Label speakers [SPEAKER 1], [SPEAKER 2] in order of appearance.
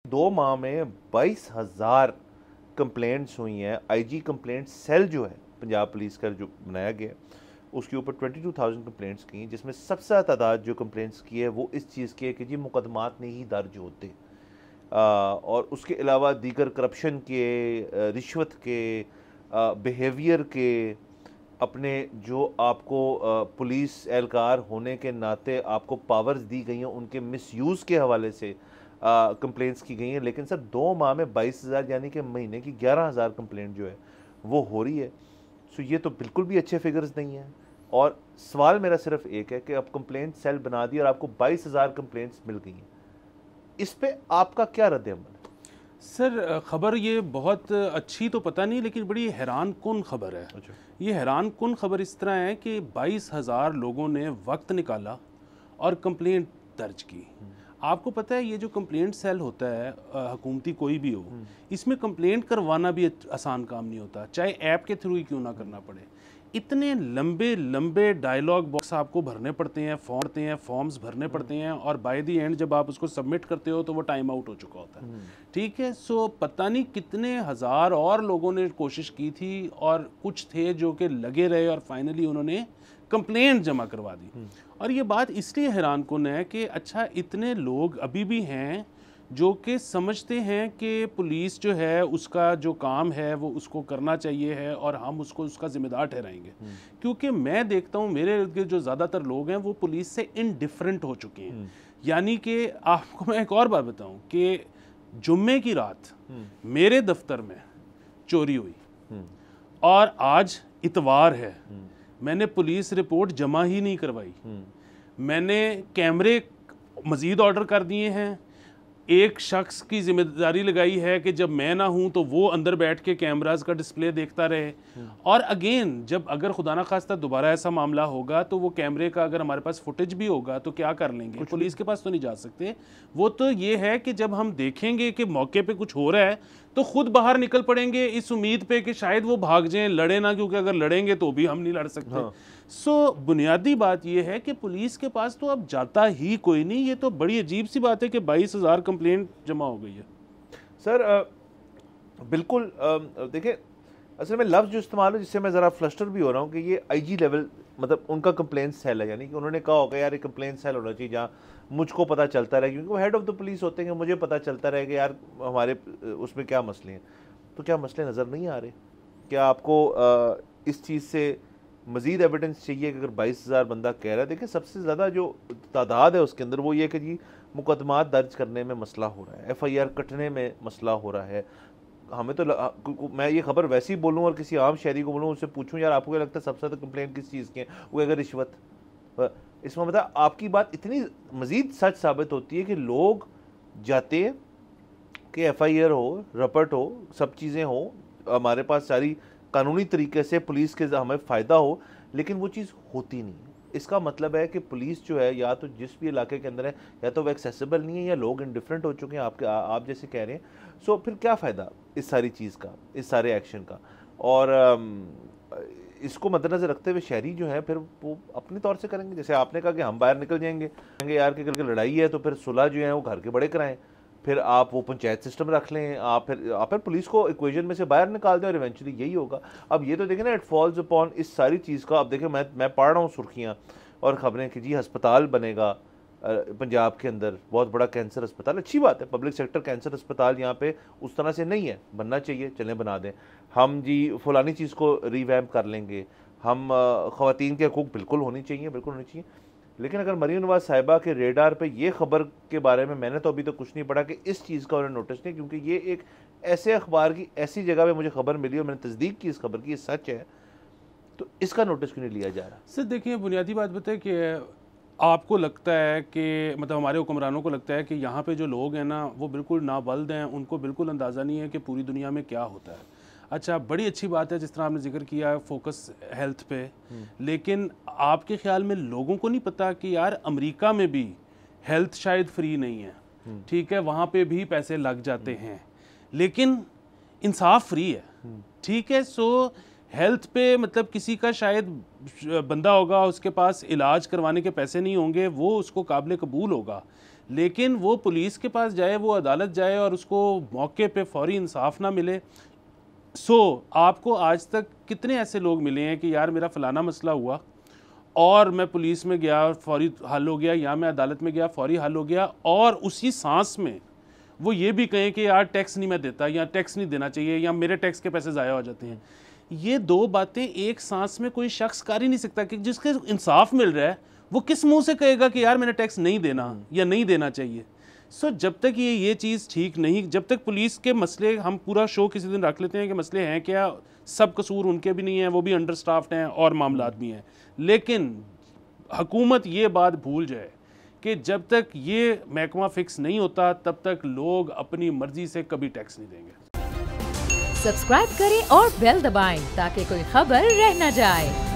[SPEAKER 1] 2 माह में 22,000 कंप्लेंट्स हुई हैं। आईजी कंप्लेंट सेल जो है पंजाब पुलिस का जो बनाया गया है उसके ऊपर 22,000 कंप्लेंट्स की हैं, जिसमें सबसे ज़्यादा तादाद जो कंप्लेंट्स की है वो इस चीज़ की है कि जी मुकदमात नहीं दर्ज होते। और उसके अलावा दीगर करप्शन के, रिश्वत के, बिहेवियर के, अपने जो आपको पुलिस एहलकार होने के नाते आपको पावर्स दी गई हैं उनके मिसयूज़ के हवाले से कंप्लेंट्स की गई हैं। लेकिन सर 2 माह में 22,000 यानी कि महीने की 11,000 कंप्लेंट जो है वो हो रही है। सो ये तो बिल्कुल भी अच्छे फिगर्स नहीं हैं। और सवाल मेरा सिर्फ एक है कि अब कंप्लेंट सेल बना दी और आपको 22,000 कंप्लेंट्स मिल गई हैं, इस पे आपका क्या रद्द-ए-अमल है?
[SPEAKER 2] सर ख़बर ये बहुत अच्छी तो पता नहीं, लेकिन बड़ी हैरान कुन ख़बर है।
[SPEAKER 1] अच्छा।
[SPEAKER 2] ये हैरान कुन ख़बर इस तरह है कि 22,000 लोगों ने वक्त निकाला और कंप्लेंट दर्ज की। आपको पता है ये जो कंप्लेंट सेल होता है, हुकूमती कोई भी हो, इसमें कंप्लेंट करवाना भी आसान काम नहीं होता, चाहे ऐप के थ्रू ही क्यों ना करना पड़े। इतने लंबे लंबे डायलॉग बॉक्स आपको भरने पड़ते हैं, फॉर्म्स भरने पड़ते हैं, और बाय द एंड जब आप उसको सबमिट करते हो तो वो टाइम आउट हो चुका होता है। ठीक है, सो पता नहीं कितने हज़ार और लोगों ने कोशिश की थी, और कुछ थे जो कि लगे रहे और फाइनली उन्होंने कंप्लेंट जमा करवा दी। और ये बात इसलिए हैरान कुन है कि अच्छा, इतने लोग अभी भी हैं जो कि समझते हैं कि पुलिस जो है उसका जो काम है वो उसको करना चाहिए है और हम उसको उसका ज़िम्मेदार ठहराएंगे। क्योंकि मैं देखता हूँ मेरे इर्द गिर्द जो ज़्यादातर लोग हैं वो पुलिस से इनडिफरेंट हो चुके हैं। यानी कि आपको मैं एक और बात बताऊँ कि जुम्मे की रात मेरे दफ्तर में चोरी हुई और आज इतवार है, मैंने पुलिस रिपोर्ट जमा ही नहीं करवाई। मैंने कैमरे मज़ीद ऑर्डर कर दिए हैं। एक शख्स की जिम्मेदारी लगाई है कि जब मैं ना हूं तो वो अंदर बैठ के कैमरास का डिस्प्ले देखता रहे। और अगेन जब अगर खुदा ना खास्ता दोबारा ऐसा मामला होगा तो वो कैमरे का अगर हमारे पास फुटेज भी होगा तो क्या कर लेंगे, पुलिस के पास तो नहीं जा सकते। वो तो ये है कि जब हम देखेंगे कि मौके पे कुछ हो रहा है तो खुद बाहर निकल पड़ेंगे इस उम्मीद पे कि शायद वो भाग जाएं, लड़े ना, क्योंकि अगर लड़ेंगे तो भी हम नहीं लड़ सकते।
[SPEAKER 1] हाँ।
[SPEAKER 2] सो बुनियादी बात यह है कि पुलिस के पास तो अब जाता ही कोई नहीं। ये तो बड़ी अजीब सी बात है कि 22,000 कंप्लेंट जमा हो गई है।
[SPEAKER 1] सर बिल्कुल देखिए, असल में लफ्ज़ जो इस्तेमाल है जिससे मैं ज़रा फ्लस्टर भी हो रहा हूँ कि ये आईजी लेवल, मतलब उनका कंप्लेंट सेल है, यानी कि उन्होंने कहा होगा यार ये कंप्लेंट सेल होना चाहिए जहाँ मुझको पता चलता रहे, क्योंकि वो हेड ऑफ़ द पुलिस होते हैं, मुझे पता चलता रहे कि यार हमारे उसमें क्या मसले हैं। तो क्या मसले नज़र नहीं आ रहे? क्या आपको इस चीज़ से मज़ीद एविडेंस चाहिए कि अगर 22,000 बंदा कह रहा है? देखिए सबसे ज़्यादा जो तादाद है उसके अंदर वो ये कि जी मुकदमात दर्ज करने में मसला हो रहा है, एफआईआर कटने में मसला हो रहा है। हमें तो मैं ये खबर वैसे ही बोलूँ और किसी आम शहरी को बोलूँ, उससे पूछूं यार आपको क्या लगता है सबसे ज़्यादा कंप्लेंट किस चीज़ की है, वो अगर रिश्वत। इसमें मतलब आपकी बात इतनी मज़ीद सच साबित होती है कि लोग जाते हैं कि एफआईआर हो, रपट हो, सब चीज़ें हो, हमारे पास सारी कानूनी तरीके से पुलिस के हमें फ़ायदा हो, लेकिन वो चीज़ होती नहीं है। इसका मतलब है कि पुलिस जो है या तो जिस भी इलाके के अंदर है या तो वो एक्सेसिबल नहीं है या लोग इंडिफरेंट हो चुके हैं, आप जैसे कह रहे हैं। सो फिर क्या फ़ायदा इस सारी चीज़ का, इस सारे एक्शन का? और इसको मद्देनज़र रखते हुए शहरी जो है फिर वो अपने तौर से करेंगे, जैसे आपने कहा कि हम बाहर निकल जाएंगे, कहेंगे यार कि कल लड़ाई है तो फिर सुलह जो है वो घर के बड़े कराएं, फिर आप वो पंचायत सिस्टम रख लें, आप फिर पुलिस को इक्वेशन में से बाहर निकाल दें और इवेंचुअली यही होगा। अब ये तो देखें ना, इट फॉल्स अपॉन इस सारी चीज़ का। अब देखें मैं पढ़ रहा हूँ सुर्खियाँ और ख़बरें कि जी अस्पताल बनेगा पंजाब के अंदर, बहुत बड़ा कैंसर अस्पताल। अच्छी बात है, पब्लिक सेक्टर कैंसर अस्पताल यहाँ पे उस तरह से नहीं है, बनना चाहिए, चलें बना दें। हम जी फलानी चीज़ को रिवैम्प कर लेंगे, हम ख़वातीन के हकूक़ बिल्कुल होनी चाहिए, बिल्कुल होनी चाहिए। लेकिन अगर मरीम नवाज साहिबा के रेडार पे ये खबर के बारे में मैंने तो अभी तो कुछ नहीं पढ़ा कि इस चीज़ का उन्होंने नोटिस नहीं, क्योंकि ये एक ऐसे अखबार की ऐसी जगह पे मुझे खबर मिली और मैंने तस्दीक की इस खबर की, ये सच है, तो इसका नोटिस क्यों नहीं लिया जा रहा?
[SPEAKER 2] सर देखिए, बुनियादी बात बताए कि आपको लगता है कि मतलब हमारे हुक्मरानों को लगता है कि यहाँ पे जो लोग हैं ना वो बिल्कुल नाबल्द हैं, उनको बिल्कुल अंदाज़ा नहीं है कि पूरी दुनिया में क्या होता है। अच्छा, बड़ी अच्छी बात है जिस तरह आपने जिक्र किया फोकस हेल्थ पे, लेकिन आपके ख्याल में लोगों को नहीं पता कि यार अमेरिका में भी हेल्थ शायद फ्री नहीं है, ठीक है, वहाँ पे भी पैसे लग जाते हैं, लेकिन इंसाफ फ्री है, ठीक है। सो हेल्थ पे मतलब किसी का शायद बंदा होगा उसके पास इलाज करवाने के पैसे नहीं होंगे, वो उसको काबिल कबूल होगा, लेकिन वो पुलिस के पास जाए, वो अदालत जाए और उसको मौके पे फौरी इंसाफ ना मिले। आपको आज तक कितने ऐसे लोग मिले हैं कि यार मेरा फ़लाना मसला हुआ और मैं पुलिस में गया और फौरी हल हो गया, या मैं अदालत में गया फौरी हल हो गया, और उसी सांस में वो ये भी कहें कि यार टैक्स नहीं मैं देता, या टैक्स नहीं देना चाहिए, या मेरे टैक्स के पैसे ज़ाया हो जाते हैं। ये दो बातें एक सांस में कोई शख्स कर ही नहीं सकता कि जिसके इंसाफ मिल रहा है वो किस मुंह से कहेगा कि यार मैंने टैक्स नहीं देना या नहीं देना चाहिए। जब तक ये चीज़ ठीक नहीं, जब तक पुलिस के मसले, हम पूरा शो किसी दिन रख लेते हैं कि मसले हैं क्या, सब कसूर उनके भी नहीं है, वो भी अंडर स्टाफ्ड हैं और मामलात भी हैं, लेकिन हुकूमत ये बात भूल जाए कि जब तक ये महकमा फिक्स नहीं होता तब तक लोग अपनी मर्जी से कभी टैक्स नहीं देंगे।
[SPEAKER 3] सब्सक्राइब करें और बेल दबाएं ताकि कोई खबर रह न जाए।